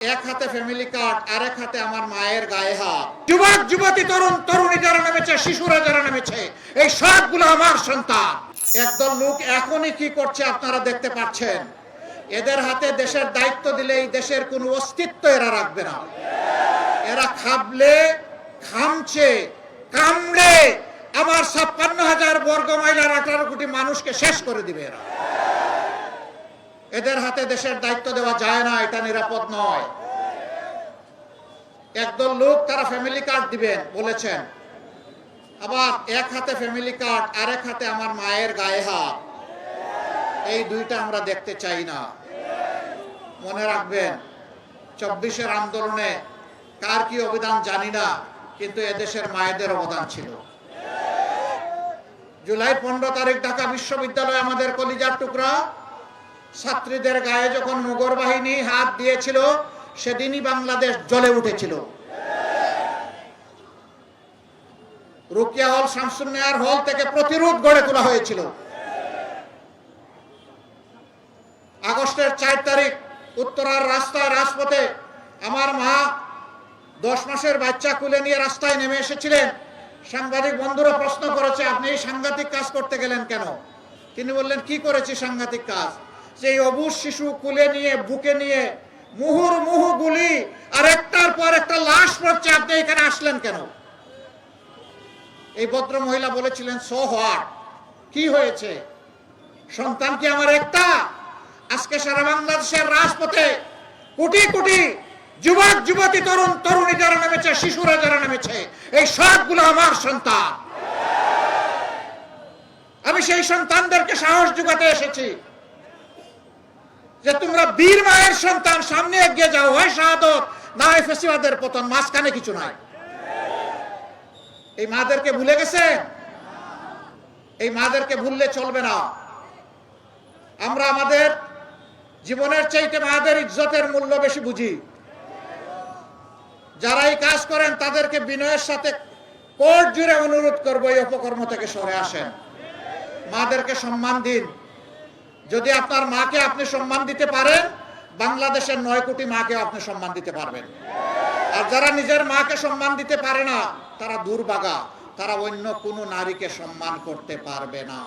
এক হাতে family card, আরেক হাতে আমার মায়ের গায়ে হাত। যুবক যুবতী, তরুণ তরুণী যারা নেমেছে, শিশুরা যারা নেমেছে, এই সবগুলো আমার সন্তান। একদল লোক এখনই কি করছে আপনারা দেখতে পাচ্ছেন। এদের হাতে দেশের দায়িত্ব দিলে এই দেশের কোনো অস্তিত্ব এরা রাখবে না। এরা খাবলে, খামছে, কামড়ে আমার ৫৬,০০০ বর্গ মাইলের ১৮ কোটি মানুষকে শেষ করে দিবে এরা। এদের হাতে দেশের দায়িত্ব দেওয়া যায় না, এটা নিরাপদ নয়। একদল লোক তারা ফ্যামিলি কার্ড দিবেন বলেছেন, আবার এক হাতে ফ্যামিলি কার্ড, আরেক হাতে আমার মায়ের গায়ে হাত। এই দুইটা আমরা দেখতে চাই না। মনে রাখবেন, ২৪-এর আন্দোলনে কার কি অবদান জানি না, কিন্তু এদেশের মায়েদের অবদান ছিল। জুলাই ১৫ তারিখ ঢাকা বিশ্ববিদ্যালয় আমাদের কলিজার টুকরা ছাত্রীদের গায়ে যখন মুগর বাহিনী হাত দিয়েছিল, সেদিনই বাংলাদেশ জ্বলে উঠেছিল। রুকিয়া হল, শামসুন্নাহার হল থেকে প্রতিরোধ গড়ে তোলা হয়েছিল। আগস্টের ৪ তারিখ উত্তরার রাস্তায়, রাজপথে আমার মা ১০ মাসের বাচ্চা কুলে নিয়ে রাস্তায় নেমে এসেছিলেন। সাংবাদিক বন্ধুরা প্রশ্ন করেছে, আপনি এই সাংঘাতিক কাজ করতে গেলেন কেন? তিনি বললেন, কি করেছি সাংঘাতিক কাজ? যে অবুঝ শিশু কুলে নিয়ে, বুকে নিয়ে মুহুর্মুহু গুলি, আর একটার পর একটা লাশ পড়ছে, আপনি এখানে আসলেন কেন? এই ভদ্র মহিলা বলেছিলেন, সো হোয়াট, কি হয়েছে? সন্তান কি আমার একটা? আজকে সারা বাংলাদেশের রাজপথে কোটি কোটি যুবক যুবতী, তরুণ তরুণী যারা নেমেছে, শিশুরা যারা নেমেছে, এই সবগুলো আমার সন্তান। আমি সেই সন্তানদেরকে সাহস যোগাতে এসেছি যে তোমরা বীর মায়ের সন্তান, সামনে এগিয়ে যাও, হয় শাহাদত, না হয় ফ্যাসিবাদের পতন, মাঝখানে কিছু নাই। এই মাদেরকে ভুলে গেছে? এই মাদেরকে ভুললে চলবে না। আমরা আমাদের জীবনের চাইতে মাদের ইজ্জতের মূল্য বেশি বুঝি। যারা এই কাজ করেন তাদেরকে বিনয়ের সাথে কোর্ট জুড়ে অনুরোধ করবো, এই অপকর্ম থেকে সরে আসেন। মাদেরকে সম্মান দিন। যদি আপনার মাকে আপনি সম্মান দিতে পারেন, বাংলাদেশের ৯ কোটি মাকে আপনি সম্মান দিতে পারবেন। আর যারা নিজের মাকে সম্মান দিতে পারে না, তারা দুর্ভাগা, তারা অন্য কোনো নারীকে সম্মান করতে পারবে না।